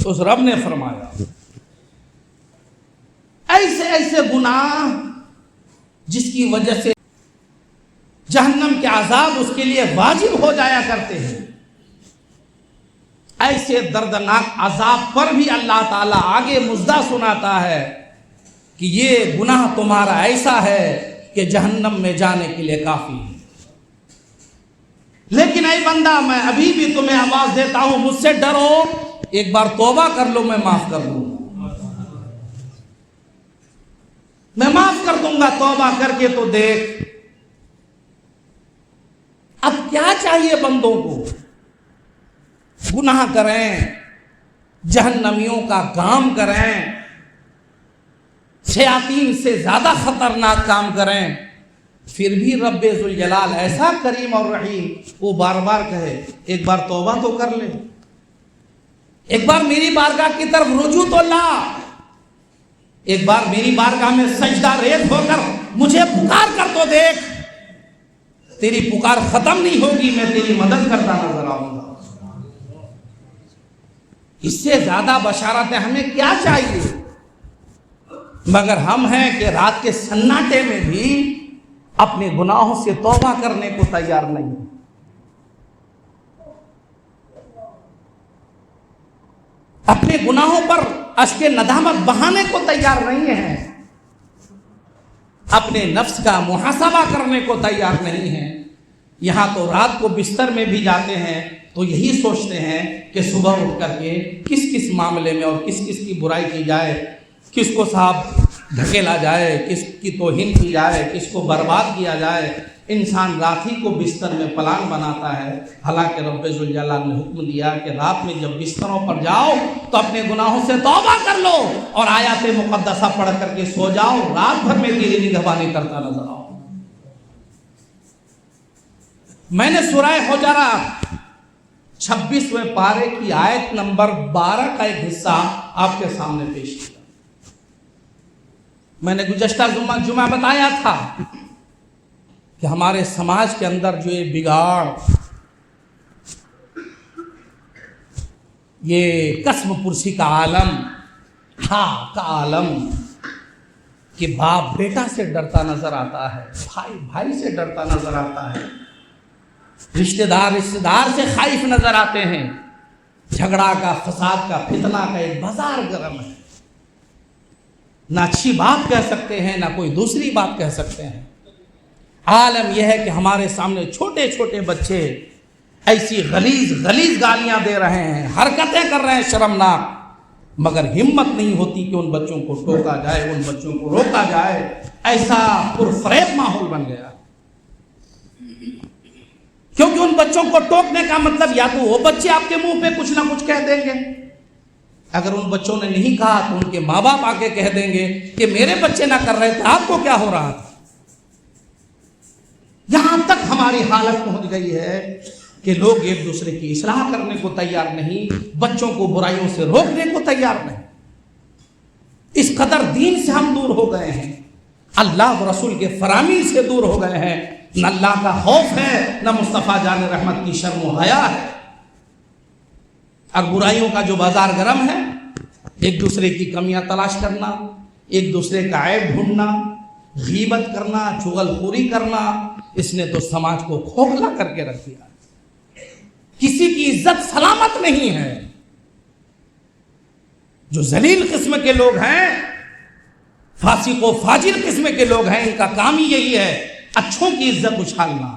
اس رب نے فرمایا ایسے ایسے گناہ جس کی وجہ سے جہنم کے عذاب اس کے لیے واجب ہو جایا کرتے ہیں، ایسے دردناک عذاب پر بھی اللہ تعالیٰ آگے مژدہ سناتا ہے کہ یہ گناہ تمہارا ایسا ہے کہ جہنم میں جانے کے لیے کافی ہے۔ لیکن اے بندہ، میں ابھی بھی تمہیں آواز دیتا ہوں، مجھ سے ڈرو، ایک بار توبہ کر لو، میں معاف کر دوں، میں معاف کر دوں گا، توبہ کر کے تو دیکھ۔ اب کیا چاہیے بندوں کو؟ گناہ کریں، جہنمیوں کا کام کریں، شیاطین سے زیادہ خطرناک کام کریں، پھر بھی رب ذوالجلال ایسا کریم اور رحیم وہ بار بار کہے ایک بار توبہ تو کر لے، ایک بار میری بارگاہ کی طرف رجوع تو لا، ایک بار میری بارگاہ میں سجدہ ریز ہو کر مجھے پکار کر تو دیکھ، تیری پکار ختم نہیں ہوگی، میں تیری مدد کرتا نظر آؤں گا۔ اس سے زیادہ بشارتیں ہمیں کیا چاہیے؟ مگر ہم ہیں کہ رات کے سناٹے میں بھی اپنے گناہوں سے توبہ کرنے کو تیار نہیں، اپنے گناہوں پر اشک ندامت بہانے کو تیار نہیں ہیں، اپنے نفس کا محاسبہ کرنے کو تیار نہیں ہیں۔ یہاں تو رات کو بستر میں بھی جاتے ہیں تو یہی سوچتے ہیں کہ صبح اٹھ کر کے کس کس معاملے میں اور کس کس کی برائی کی جائے، کس کو صاحب دھکیلا جائے، کس کی توہین کی جائے، کس کو برباد کیا جائے۔ انسان رات ہی کو بستر میں پلان بناتا ہے، حالانکہ رب ذوالجلال نے حکم دیا کہ رات میں جب بستروں پر جاؤ تو اپنے گناہوں سے توبہ کر لو اور آیات مقدسہ پڑھ کر کے سو جاؤ، رات بھر میں تیری نگہبانی کرتا نظر آؤ۔ میں نے سورہ حجرات 26ویں پارے کی آیت نمبر 12 کا ایک حصہ آپ کے سامنے پیش کیا۔ میں نے گزشتہ جمعہ بتایا تھا کہ ہمارے سماج کے اندر جو یہ بگاڑ، یہ قسم پرسی کا عالم، کا عالم، کہ باپ بیٹا سے ڈرتا نظر آتا ہے، بھائی بھائی سے ڈرتا نظر آتا ہے، رشتہ دار سے خائف نظر آتے ہیں، جھگڑا کا، فساد کا، فتنہ کا ایک بازار گرم ہے، نہ اچھی بات کہہ سکتے ہیں نہ کوئی دوسری بات کہہ سکتے ہیں۔ عالم یہ ہے کہ ہمارے سامنے چھوٹے چھوٹے بچے ایسی غلیظ گالیاں دے رہے ہیں، حرکتیں کر رہے ہیں شرمناک، مگر ہمت نہیں ہوتی کہ ان بچوں کو ٹوکا جائے، ان بچوں کو روکا جائے۔ ایسا پرفریب ماحول بن گیا، کیونکہ ان بچوں کو ٹوکنے کا مطلب یا تو وہ بچے آپ کے منہ پہ کچھ نہ کچھ کہہ دیں گے، اگر ان بچوں نے نہیں کہا تو ان کے ماں باپ آگے کہہ دیں گے کہ میرے بچے نہ کر رہے تھے، آپ کو کیا ہو رہا تھا۔ یہاں تک ہماری حالت پہنچ گئی ہے کہ لوگ ایک دوسرے کی اصلاح کرنے کو تیار نہیں، بچوں کو برائیوں سے روکنے کو تیار نہیں۔ اس قدر دین سے ہم دور ہو گئے ہیں، اللہ و رسول کے فرامین سے دور ہو گئے ہیں، نہ اللہ کا خوف ہے، نہ مصطفیٰ جان رحمت کی شرم و حیا ہے، اور برائیوں کا جو بازار گرم ہے، ایک دوسرے کی کمیاں تلاش کرنا، ایک دوسرے کا عیب ڈھونڈنا، غیبت کرنا، چغل خوری کرنا، اس نے تو سماج کو کھوکھلا کر کے رکھ دیا، کسی کی عزت سلامت نہیں ہے۔ جو ذلیل قسم کے لوگ ہیں، فاسق و فاجر قسم کے لوگ ہیں، ان کا کام ہی یہی ہے، اچھوں کی عزت اچھالنا،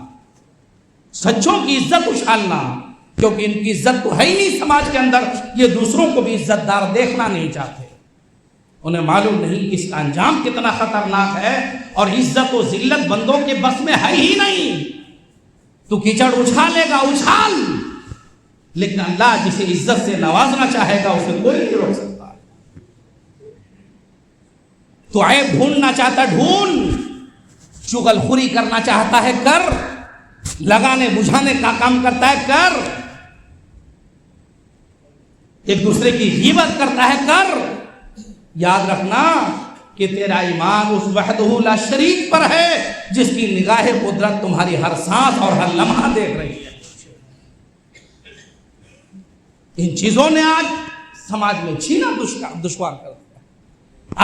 سچوں کی عزت اچھالنا، کیونکہ ان کی عزت تو ہے ہی نہیں سماج کے اندر، یہ دوسروں کو بھی عزت دار دیکھنا نہیں چاہتے، انہیں معلوم نہیں کہ اس کا انجام کتنا خطرناک ہے، اور عزت و ذلت بندوں کے بس میں ہے ہی نہیں۔ تو کیچڑ اچھالے گا اچھال، لیکن اللہ جسے عزت سے نوازنا چاہے گا اسے کوئی نہیں روک سکتا۔ تو عیب ڈھونڈنا چاہتا ڈھونڈ، چغل خوری کرنا چاہتا ہے کر، لگانے بجھانے کا کام کرتا ہے کر، ایک دوسرے کی غیبت کرتا ہے کر، یاد رکھنا کہ تیرا ایمان اس وحدہ لا شریک پر ہے جس کی نگاہ قدرت تمہاری ہر سانس اور ہر لمحہ دیکھ رہی ہے۔ ان چیزوں نے آج سماج میں چھینا دشوار کر دیا،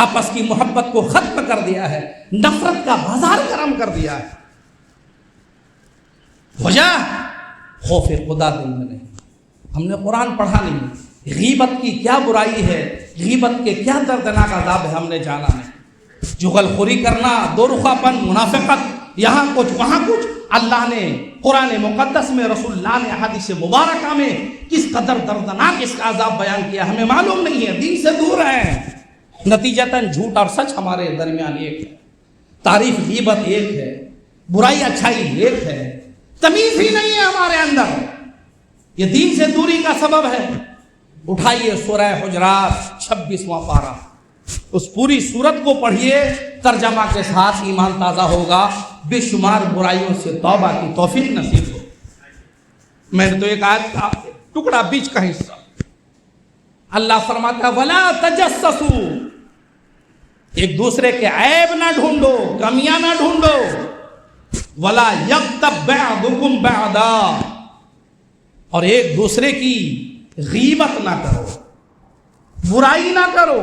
آپس کی محبت کو ختم کر دیا ہے، نفرت کا بازار گرم کر دیا ہے۔ وجہ خوف خدا دل میں نہیں، ہم نے قرآن پڑھا نہیں، غیبت کی کیا برائی ہے، غیبت کے کیا دردناک عذاب ہے ہم نے جانا نہیں۔ جغل خوری کرنا، دو رخا پن، منافقت، یہاں کچھ وہاں کچھ، اللہ نے قرآن مقدس میں، رسول اللہ نے حدیث مبارکہ میں کس قدر دردناک اس کا عذاب بیان کیا ہمیں معلوم نہیں ہے، دین سے دور ہیں۔ نتیجتاً جھوٹ اور سچ ہمارے درمیان ایک ہے، تعریف غیبت ایک ہے، برائی اچھائی ایک ہے، تمیز ہی نہیں ہے ہمارے اندر، یہ دین سے دوری کا سبب ہے۔ اٹھائیے سورہ حجرات 26واں پارہ، اس پوری سورت کو پڑھیے، ترجمہ کے ساتھ ایمان تازہ ہوگا، بے شمار برائیوں سے توبہ کی توفیق نصیب ہو۔ میں نے تو ایک آیت کا ٹکڑا بیچ کا حصہ، اللہ فرماتا ہے وَلَا تَجَسَّسُوا، ایک دوسرے کے عیب نہ ڈھونڈو، کمیاں نہ ڈھونڈو، وَلَا يَغْتَبْ بَعْضُكُمْ بَعْضًا، اور ایک دوسرے کی غیبت نہ کرو، برائی نہ کرو۔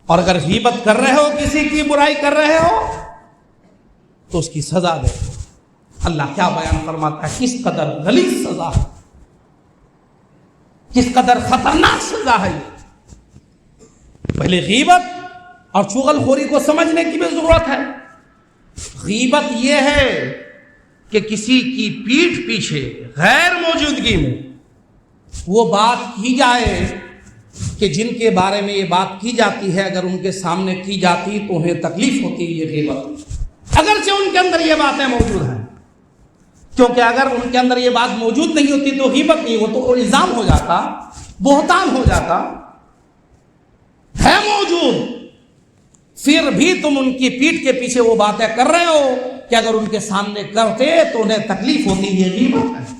اور اگر غیبت کر رہے ہو، کسی کی برائی کر رہے ہو، تو اس کی سزا دے۔ اللہ کیا بیان فرماتا ہے، کس قدر غلیظ سزا ہے، کس قدر خطرناک سزا ہے یہ۔ پہلے غیبت اور چغل خوری کو سمجھنے کی بھی ضرورت ہے۔ غیبت یہ ہے کہ کسی کی پیٹھ پیچھے غیر موجودگی میں وہ بات کی جائے کہ جن کے بارے میں یہ بات کی جاتی ہے، اگر ان کے سامنے کی جاتی تو انہیں تکلیف ہوتی ہے، یہ غیبت، اگرچہ ان کے اندر یہ باتیں موجود ہیں، کیونکہ اگر ان کے اندر یہ بات موجود نہیں ہوتی تو غیبت نہیں، وہ تو الزام ہو جاتا، بہتان ہو جاتا، ہے موجود، پھر بھی تم ان کی پیٹھ کے پیچھے وہ باتیں کر رہے ہو کہ اگر ان کے سامنے کرتے تو انہیں تکلیف ہوتی، یہ غیبت ہے۔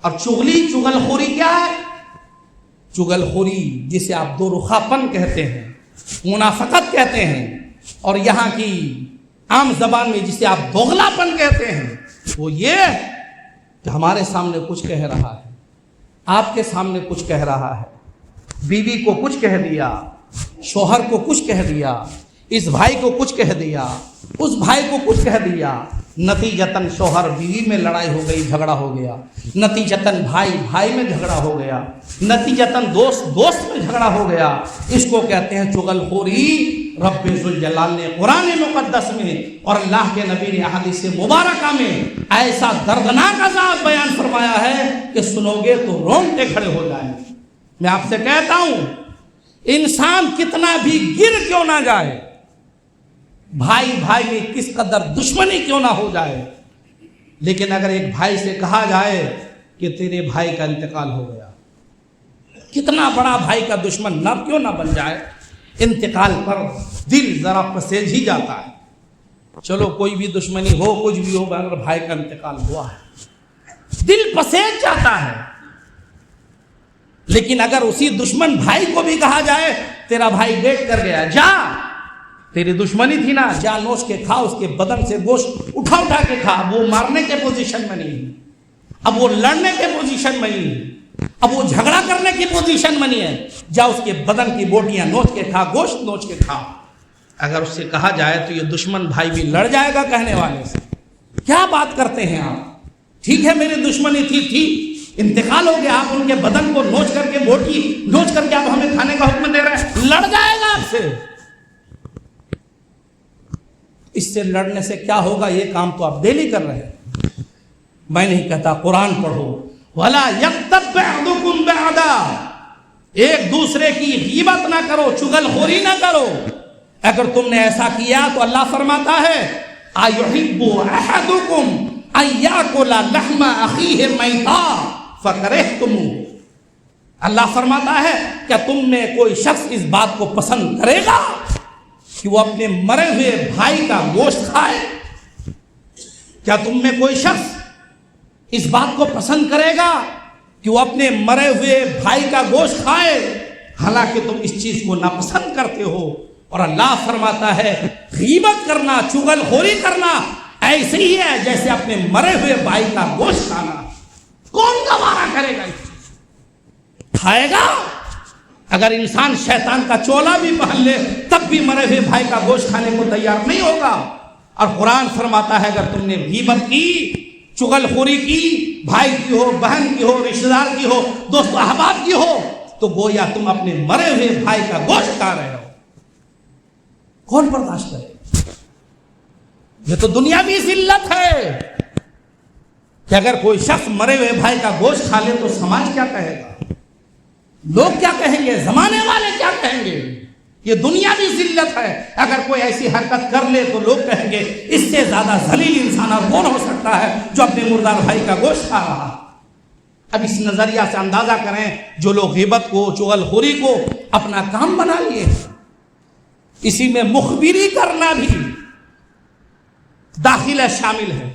اور چغل خوری کیا ہے؟ چغل خوری جسے آپ دو رخا پن کہتے ہیں، منافقت کہتے ہیں، اور یہاں کی عام زبان میں جسے آپ دوغلا پن کہتے ہیں، وہ یہ کہ ہمارے سامنے کچھ کہہ رہا ہے، آپ کے سامنے کچھ کہہ رہا ہے، بیوی کو کچھ کہہ دیا، شوہر کو کچھ کہہ دیا، اس بھائی کو کچھ کہہ دیا، اس بھائی کو کچھ کہہ دیا، نتیجتاً شوہر بیوی میں لڑائی ہو گئی، جھگڑا ہو گیا، نتیجتاً بھائی میں جھگڑا ہو گیا، نتیجتاً دوست میں جھگڑا ہو گیا۔ اس کو کہتے ہیں چغل خوری۔ رب ذوالجلال نے قرآن مقدس میں اور اللہ کے نبی نے احادیث مبارکہ میں ایسا دردناک عذاب بیان فرمایا ہے کہ سنو گے تو رونگٹے کھڑے ہو جائیں گے۔ میں آپ سے کہتا ہوں، انسان کتنا بھی گر کیوں نہ جائے، بھائی میں کس قدر دشمنی کیوں نہ ہو جائے، لیکن اگر ایک بھائی سے کہا جائے کہ تیرے بھائی کا انتقال ہو گیا، کتنا بڑا بھائی کا دشمن نہ کیوں نہ بن جائے، انتقال پر دل ذرا پسیج ہی جاتا ہے۔ چلو کوئی بھی دشمنی ہو، کچھ بھی ہو، اگر بھائی کا انتقال ہوا ہے دل پسیج جاتا ہے۔ لیکن اگر اسی دشمن بھائی کو بھی کہا جائے تیرا بھائی ڈیٹ کر گیا، جا، تیری دشمنی تھی نا، جا نوچ کے کھا، اس کے بدن سے گوشت اٹھا کے کھا۔ اب وہ مارنے کے پوزیشن میں نہیں، اب وہ لڑنے کے پوزیشن میں نہیں، اب وہ جھگڑا کرنے کی پوزیشن میں نہیں ہے، جا اس کے بدن کی بوٹیاں نوچ کے کھا، گوشت نوچ کے کھا۔ اگر اس سے کہا جائے تو یہ دشمن بھائی بھی لڑ جائے گا کہنے والے سے، کیا بات کرتے ہیں آپ، ٹھیک ہے میری دشمنی تھی، انتقال ہو گیا، آپ ان کے بدن کو نوچ کر کے، بوٹی نوچ کر کے آپ ہمیں کھانے کا حکم دے رہے ہیں، لڑ جائے گا آپ سے۔ اس سے لڑنے سے کیا ہوگا، یہ کام تو آپ ڈیلی کر رہے ہیں۔ میں نہیں کہتا، قرآن پڑھو، وَلَا يَغْتَبْ بَعْضُكُمْ بَعْضًا، ایک دوسرے کی غیبت نہ کرو، چغل خوری نہ کرو۔ اگر تم نے ایسا کیا تو اللہ فرماتا ہے أَيُحِبُّ أَحَدُكُمْ أَن يَأْكُلَ لَحْمَ أَخِيهِ مَيْتًا فَكَرِهْتُمُوهُ، اللہ فرماتا ہے کیا تم میں کوئی شخص اس بات کو پسند کرے گا کہ وہ اپنے مرے ہوئے بھائی کا گوشت کھائے؟ کیا تم میں کوئی شخص اس بات کو پسند کرے گا کہ وہ اپنے مرے ہوئے بھائی کا گوشت کھائے، حالانکہ تم اس چیز کو ناپسند کرتے ہو؟ اور اللہ فرماتا ہے غیبت کرنا، چغل خوری کرنا ایسے ہی ہے جیسے اپنے مرے ہوئے بھائی کا گوشت کھانا۔ کون گوارا کرے گا اس چیز؟ کھائے گا. اگر انسان شیطان کا چولا بھی پہن لے تب بھی مرے ہوئے بھائی کا گوشت کھانے کو تیار نہیں ہوگا. اور قرآن فرماتا ہے اگر تم نے غیبت کی، چغل خوری کی، بھائی کی ہو، بہن کی ہو، رشتہ دار کی ہو، دوست احباب کی ہو، تو گویا تم اپنے مرے ہوئے بھائی کا گوشت کھا رہے ہو. کون برداشت کرے؟ یہ تو دنیاوی ذلت ہے کہ اگر کوئی شخص مرے ہوئے بھائی کا گوشت کھا لے تو سماج کیا کہے گا، لوگ کیا کہیں گے، زمانے والے کیا کہیں گے. یہ دنیاوی ذلت ہے. اگر کوئی ایسی حرکت کر لے تو لوگ کہیں گے اس سے زیادہ ذلیل انسان اور کون ہو سکتا ہے جو اپنے مردار بھائی کا گوشت کھا رہا. اب اس نظریہ سے اندازہ کریں جو لوگ غیبت کو، چغل خوری کو اپنا کام بنا لیے، اسی میں مخبری کرنا بھی داخلہ شامل ہے.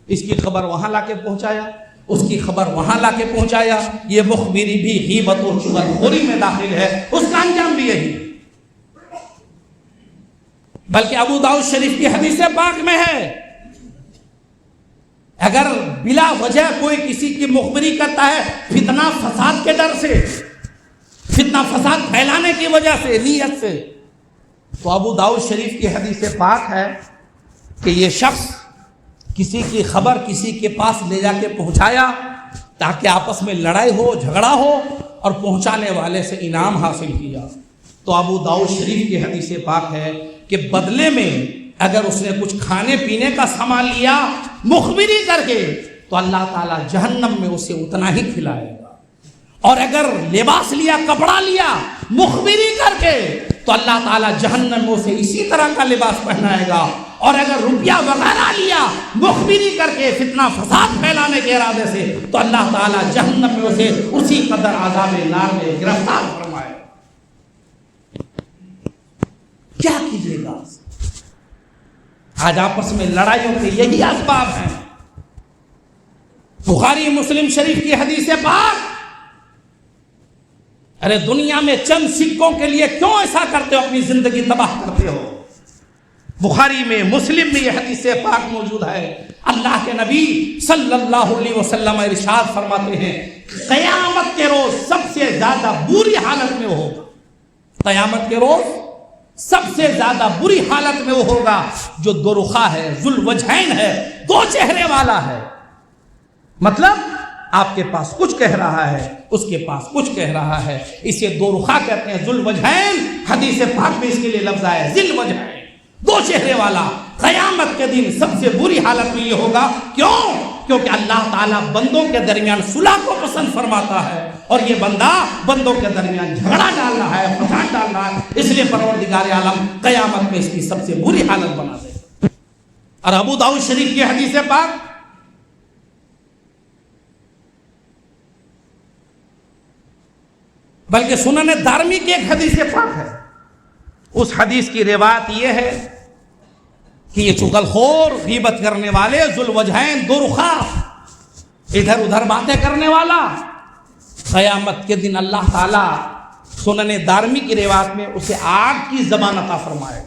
اس کی خبر وہاں لا کے پہنچایا، اس کی خبر وہاں لا کے پہنچایا، یہ مخبری بھی غیبت و چغل خوری میں داخل ہے. اس کا انجام بھی یہی. بلکہ ابو داؤد شریف کی حدیث پاک میں ہے اگر بلا وجہ کوئی کسی کی مخبری کرتا ہے فتنہ فساد کے ڈر سے، فتنہ فساد پھیلانے کی وجہ سے، نیت سے، تو ابو داؤد شریف کی حدیث پاک ہے کہ یہ شخص کسی کی خبر کسی کے پاس لے جا کے پہنچایا تاکہ آپس میں لڑائی ہو، جھگڑا ہو، اور پہنچانے والے سے انعام حاصل کیا. تو ابو داؤد شریف کی حدیث پاک ہے کہ بدلے میں اگر اس نے کچھ کھانے پینے کا سامان لیا مخبری کر کے تو اللہ تعالیٰ جہنم میں اسے اتنا ہی کھلائے گا. اور اگر لباس لیا، کپڑا لیا مخبری کر کے تو اللہ تعالیٰ جہنم میں اسے اسی طرح کا لباس پہنائے گا. اور اگر روپیہ وغیرہ لیا مخبری کر کے فتنہ فساد پھیلانے کے ارادے سے تو اللہ تعالیٰ جہنم میں اسے اسی قدر عذاب نار میں گرفتار فرمائے. کیا کیجیے گا؟ آج آپس میں لڑائیوں کے یہی اسباب ہیں. بخاری مسلم شریف کی حدیث پاک، ارے دنیا میں چند سکوں کے لیے کیوں ایسا کرتے ہو، اپنی زندگی تباہ کرتے ہو. بخاری میں، مسلم میں یہ حدیث پاک موجود ہے. اللہ کے نبی صلی اللہ علیہ وسلم ارشاد فرماتے ہیں قیامت کے روز سب سے زیادہ بری حالت میں وہ ہوگا. قیامت کے روز سب سے زیادہ بری حالت میں وہ ہوگا جو دو رخا ہے، ذوالوجہین ہے، دو چہرے والا ہے. مطلب آپ کے پاس کچھ کہہ رہا ہے، اس کے پاس کچھ کہہ رہا ہے. اسے دو رخا کہتے ہیں، ذوالوجہین. حدیث پاک میں اس کے لیے لفظ آیا ہے ذوالوجہین، دو چہرے والا. قیامت کے دن سب سے بری حالت میں یہ ہوگا. کیوں؟ کیونکہ اللہ تعالیٰ بندوں کے درمیان صلح کو پسند فرماتا ہے اور یہ بندہ بندوں کے درمیان جھگڑا ڈال رہا ہے، فساد ڈال رہا ہے. اس لیے پروردگار عالم قیامت میں اس کی سب سے بری حالت بنا دے. اور ابو داؤد شریف کی حدیث پاک، بلکہ سنن دارمی کی ایک حدیث پاک ہے. اس حدیث کی روایت یہ ہے کہ یہ چغل خور، غیبت کرنے والے، ذوالوجہین، دو رخا، ادھر ادھر باتیں کرنے والا، قیامت کے دن اللہ تعالیٰ سنن دارمی کی روایت میں اسے آگ کی زبان عطا فرمائے.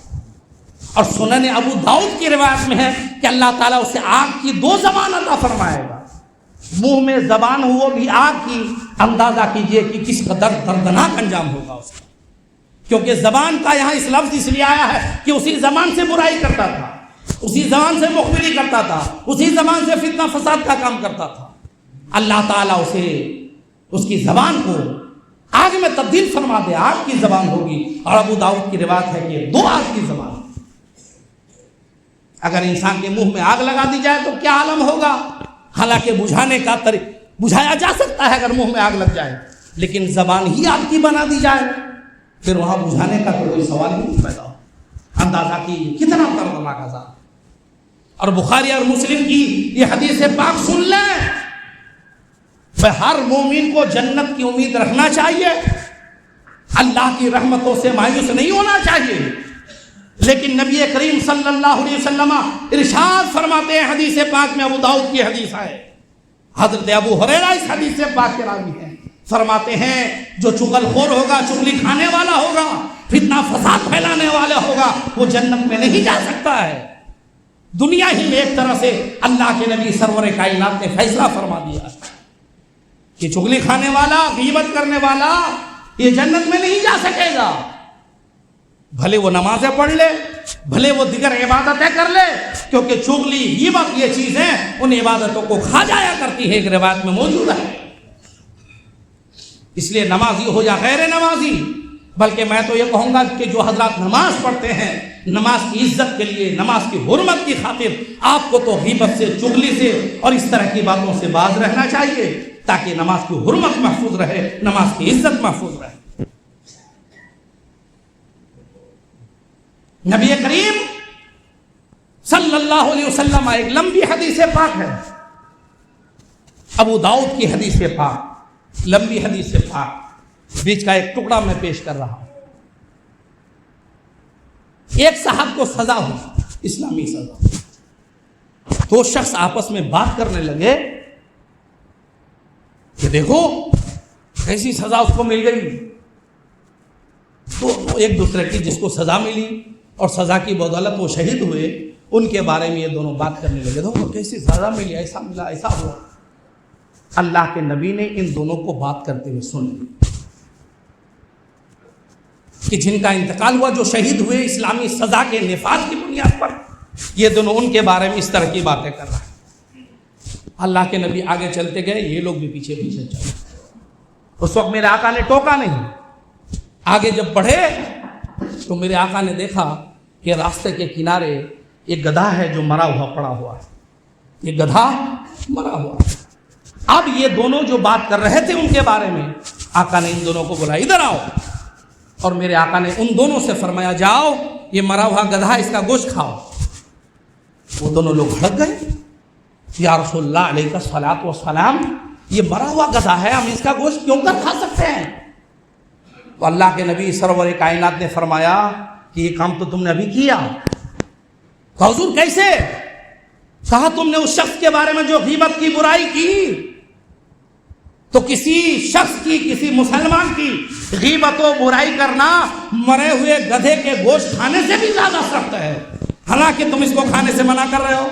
اور سنن ابو داؤد کی روایت میں ہے کہ اللہ تعالیٰ اسے آگ کی دو زبان عطا فرمائے گا. منہ میں زبان ہو بھی آگ کی. اندازہ کیجئے کہ کس قدر دردناک انجام ہوگا اس کا. کیونکہ زبان کا یہاں اس لفظ اس لیے آیا ہے کہ اسی زبان سے برائی کرتا تھا، اسی زبان سے مخبری کرتا تھا، اسی زبان سے فتنہ فساد کا کام کرتا تھا. اللہ تعالیٰ اسے، اس کی زبان کو آگ میں تبدیل فرما دے، آگ کی زبان ہوگی. اور ابو داؤد کی روایت ہے کہ دو آگ کی زبان. اگر انسان کے منہ میں آگ لگا دی جائے تو کیا عالم ہوگا. حالانکہ بجھانے کا بجھایا جا سکتا ہے اگر منہ میں آگ لگ جائے، لیکن زبان ہی آگ کی بنا دی جائے پھر وہاں بجھانے کا تو کوئی سوال ہی نہیں پیدا ہو. اندازہ کی کتنا دردناک عذاب. اور بخاری اور مسلم کی یہ حدیث پاک سن لیں. ہر مومن کو جنت کی امید رکھنا چاہیے، اللہ کی رحمتوں سے مایوس نہیں ہونا چاہیے. لیکن نبی کریم صلی اللہ علیہ وسلم ارشاد فرماتے ہیں، حدیث پاک میں ابو داؤد کی حدیث ہے، حضرت ابو ہریرہ اس حدیث پاک کے راوی ہیں، فرماتے ہیں جو چغل خور ہوگا، چغلی کھانے والا ہوگا، فتنہ فساد پھیلانے والا ہوگا، وہ جنت میں نہیں جا سکتا ہے. دنیا ہی میں ایک طرح سے اللہ کے نبی سرور کائنات نے فیصلہ فرما دیا کہ کہ چغلی کھانے والا، غیبت کرنے والا یہ جنت میں نہیں جا سکے گا. بھلے وہ نمازیں پڑھ لے، بھلے وہ دیگر عبادتیں کر لے، کیونکہ چغلی، غیبت یہ چیزیں ان عبادتوں کو کھا جایا کرتی ہے. ایک روایت میں موجود ہے. اس لیے نمازی ہو یا غیر نمازی، بلکہ میں تو یہ کہوں گا کہ جو حضرات نماز پڑھتے ہیں، نماز کی عزت کے لیے، نماز کی حرمت کی خاطر آپ کو تو غیبت سے، چغلی سے اور اس طرح کی باتوں سے باز رہنا چاہیے، تاکہ نماز کی حرمت محفوظ رہے، نماز کی عزت محفوظ رہے. نبی کریم صلی اللہ علیہ وسلم، ایک لمبی حدیث پاک ہے، ابو داؤد کی حدیث پاک، لمبی حدیث پاک، بیچ کا ایک ٹکڑا میں پیش کر رہا ہوں. ایک صاحب کو سزا ہوئی، اسلامی سزا. دو شخص آپس میں بات کرنے لگے کہ دیکھو کیسی سزا اس کو مل گئی. تو ایک دوسرے کی جس کو سزا ملی اور سزا کی بدولت وہ شہید ہوئے، ان کے بارے میں یہ دونوں بات کرنے لگے. دیکھو کیسی سزا ملی، ایسا ملا، ایسا ہوا. اللہ کے نبی نے ان دونوں کو بات کرتے ہوئے سن لی کہ جن کا انتقال ہوا، جو شہید ہوئے اسلامی سزا کے نفاذ کی بنیاد پر، یہ دونوں ان کے بارے میں اس طرح کی باتیں کر رہے ہیں. اللہ کے نبی آگے چلتے گئے، یہ لوگ بھی پیچھے پیچھے چلے. اس وقت میرے آقا نے ٹوکا نہیں. آگے جب بڑھے تو میرے آقا نے دیکھا کہ راستے کے کنارے ایک گدھا ہے جو مرا ہوا پڑا ہوا ہے. یہ گدھا مرا ہوا. اب یہ دونوں جو بات کر رہے تھے ان کے بارے میں، آقا نے ان دونوں کو بولا ادھر آؤ، اور میرے آقا نے ان دونوں سے فرمایا جاؤ یہ مرا ہوا گدھا، اس کا گوشت کھاؤ. وہ دونوں لوگ بھڑک گئے. یا رسول اللہ علیہ الصلوۃ والسلام، یہ مرا ہوا گدھا ہے، ہم اس کا گوشت کیوں کر کھا سکتے ہیں؟ تو اللہ کے نبی سرور کائنات نے فرمایا کہ یہ کام تو تم نے ابھی کیا. تو حضور کیسے؟ کہا تم نے اس شخص کے بارے میں جو غیبت کی، برائی کی. تو کسی شخص کی، کسی مسلمان کی غیبت و برائی کرنا مرے ہوئے گدھے کے گوشت کھانے سے بھی زیادہ سخت ہے. حالانکہ تم اس کو کھانے سے منع کر رہے ہو.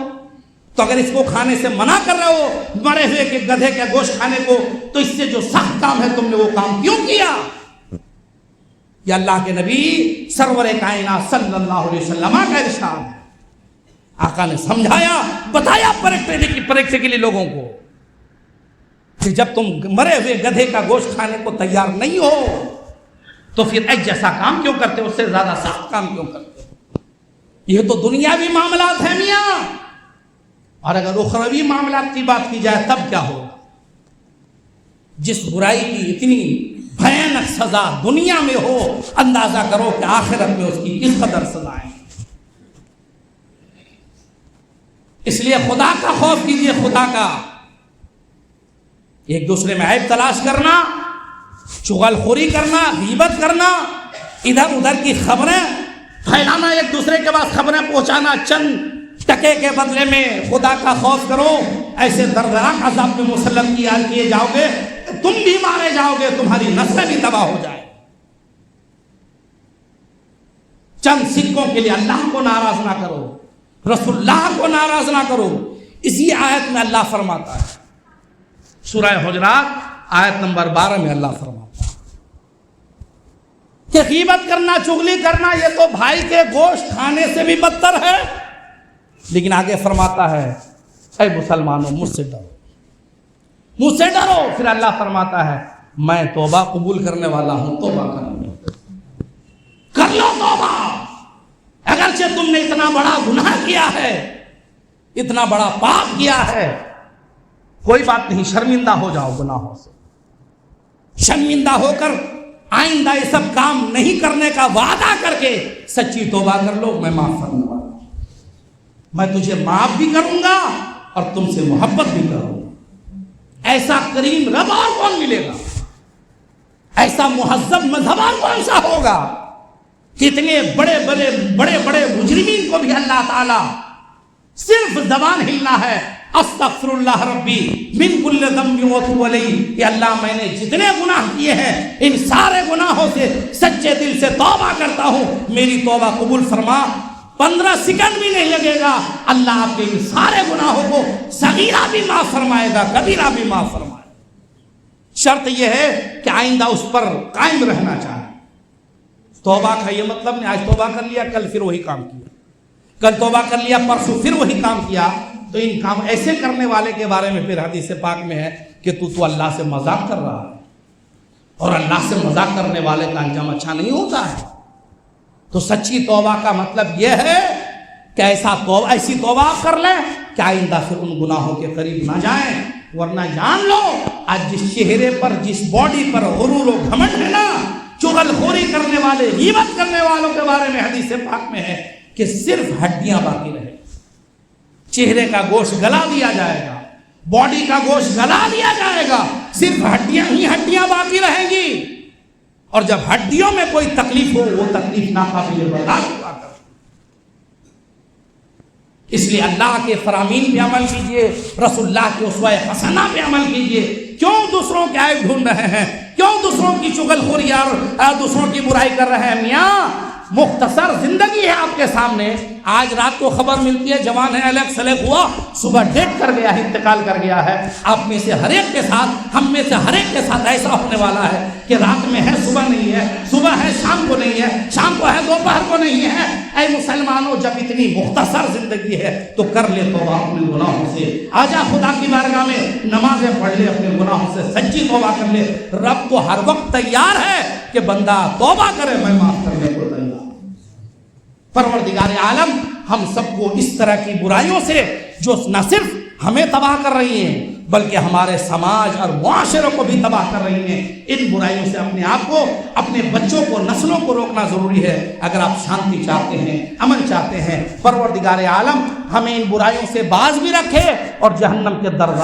تو اگر اس کو کھانے سے منع کر رہے ہو، مرے ہوئے کے گدھے کے گوشت کھانے کو، تو اس سے جو سخت کام ہے تم نے وہ کام کیوں کیا؟ یہ اللہ کے نبی سرور کائنات صلی اللہ علیہ وسلم کا ارشاد ہے. آقا نے سمجھایا، بتایا پریکٹیکلی لوگوں کو کہ جب تم مرے ہوئے گدھے کا گوشت کھانے کو تیار نہیں ہو تو پھر ایک جیسا کام کیوں کرتے ہو، اس سے زیادہ سخت کام کیوں کرتے ہو؟ یہ تو دنیاوی معاملات ہیں میاں. اور اگر اخروی معاملات کی بات کی جائے تب کیا ہوگا؟ جس برائی کی اتنی بھیانک سزا دنیا میں ہو، اندازہ کرو کہ آخرت میں اس کی کس قدر سزائیں. اس لیے خدا کا خوف کیجیے. خدا کا. ایک دوسرے میں عیب تلاش کرنا، چغل خوری کرنا، غیبت کرنا، ادھر ادھر کی خبریں پھیلانا، ایک دوسرے کے پاس خبریں پہنچانا چند ٹکے کے بدلے میں. خدا کا خوف کرو. ایسے دردناک عذاب میں مسلم کیے جاؤ گے، تم بھی مارے جاؤ گے، تمہاری نسلیں بھی تباہ ہو جائے. چند سکوں کے لیے اللہ کو ناراض نہ کرو، رسول اللہ کو ناراض نہ کرو. اسی آیت میں اللہ فرماتا ہے، سورہ حجرات آیت نمبر 12 میں اللہ فرماتا ہے کہ غیبت کرنا، چغلی کرنا یہ تو بھائی کے گوشت کھانے سے بھی بدتر ہے. لیکن آگے فرماتا ہے اے مسلمانوں مجھ سے ڈرو، مجھ سے ڈرو. پھر اللہ فرماتا ہے میں توبہ قبول کرنے والا ہوں، توبہ کر لو توبہ. اگرچہ تم نے اتنا بڑا گناہ کیا ہے، اتنا بڑا پاپ کیا ہے، کوئی بات نہیں، شرمندہ ہو جاؤ گناہوں سے. شرمندہ ہو کر آئندہ یہ سب کام نہیں کرنے کا وعدہ کر کے سچی توبہ کر لو. میں معاف کرنے والا ہوں، میں تجھے معاف بھی کروں گا اور تم سے محبت بھی کروں گا. ایسا کریم رب اور کون ملے گا؟ ایسا مہذب مذہب اور کون سا ہوگا؟ کتنے بڑے بڑے مجرمین کو بھی اللہ تعالی صرف زبان ہلنا ہے، استغفر اللہ ربی من کل ذنب واتوب الیہ، کہ اللہ میں نے جتنے گناہ کیے ہیں ان سارے گناہوں سے سچے دل سے توبہ کرتا ہوں، میری توبہ قبول فرما. 15 سیکنڈ بھی نہیں لگے گا، اللہ آپ کے ان سارے گناہوں کو صغیرہ بھی معاف فرمائے گا، کبیرہ بھی معاف فرمائے گا. شرط یہ ہے کہ آئندہ اس پر قائم رہنا چاہے. توبہ کا یہ مطلب نہیں آج توبہ کر لیا کل پھر وہی کام کیا، کل توبہ کر لیا پرسوں پھر وہی کام کیا. تو ان کام ایسے کرنے والے کے بارے میں پھر حدیث پاک میں ہے کہ تو اللہ سے مذاق کر رہا ہے، اور اللہ سے مذاق کرنے والے کا انجام اچھا نہیں ہوتا ہے. تو سچی توبہ کا مطلب یہ ہے کہ ایسی توبہ آپ کر لیں کہ آئندہ پھر ان گناہوں کے قریب نہ جائیں. ورنہ جان لو آج جس چہرے پر جس باڈی پر غرور و گھمنڈ ہے نا، چغل خوری کرنے والے غیبت کرنے والوں کے بارے میں حدیث پاک میں ہے کہ صرف ہڈیاں باقی رہیں. چہرے کا گوشت گلا دیا جائے گا، باڈی کا گوشت گلا دیا جائے گا، صرف ہڈیاں ہی ہڈیاں باقی رہیں گی. اور جب ہڈیوں میں کوئی تکلیف ہو وہ تکلیف ناقابل برداشت ہوا کر. اس لیے اللہ کے فرامین پہ عمل کیجئے، رسول اللہ کے اسوہ حسنہ پہ عمل کیجئے. کیوں دوسروں کے عیب ڈھونڈ رہے ہیں؟ کیوں دوسروں کی چغل خوری اور دوسروں کی برائی کر رہے ہیں؟ میاں مختصر زندگی ہے آپ کے سامنے. آج رات کو خبر ملتی ہے جوان ہے الگ سلیق ہوا، صبح ڈیٹ کر گیا ہے، انتقال کر گیا ہے. آپ میں سے ہر ایک کے ساتھ، ہم میں سے ہر ایک کے ساتھ ایسا ہونے والا ہے کہ رات میں ہے صبح نہیں ہے، صبح ہے شام کو نہیں ہے، شام کو ہے دوپہر کو نہیں ہے. اے مسلمانوں، جب اتنی مختصر زندگی ہے تو کر لے توبہ اپنے گناہوں سے. آجا خدا کی بارگاہ میں نمازیں پڑھ لے، اپنے گناہوں سے سچی توبہ کر لے. رب تو ہر وقت تیار ہے کہ بندہ توبہ کرے، میں معاف کرنے کو تیار. پروردگار عالم ہم سب کو اس طرح کی برائیوں سے جو نہ صرف ہمیں تباہ کر رہی ہیں بلکہ ہمارے سماج اور معاشرے کو بھی تباہ کر رہی ہیں، ان برائیوں سے اپنے آپ کو، اپنے بچوں کو، نسلوں کو روکنا ضروری ہے. اگر آپ شانتی چاہتے ہیں، امن چاہتے ہیں، پروردگار عالم ہمیں ان برائیوں سے باز بھی رکھے اور جہنم کے درزن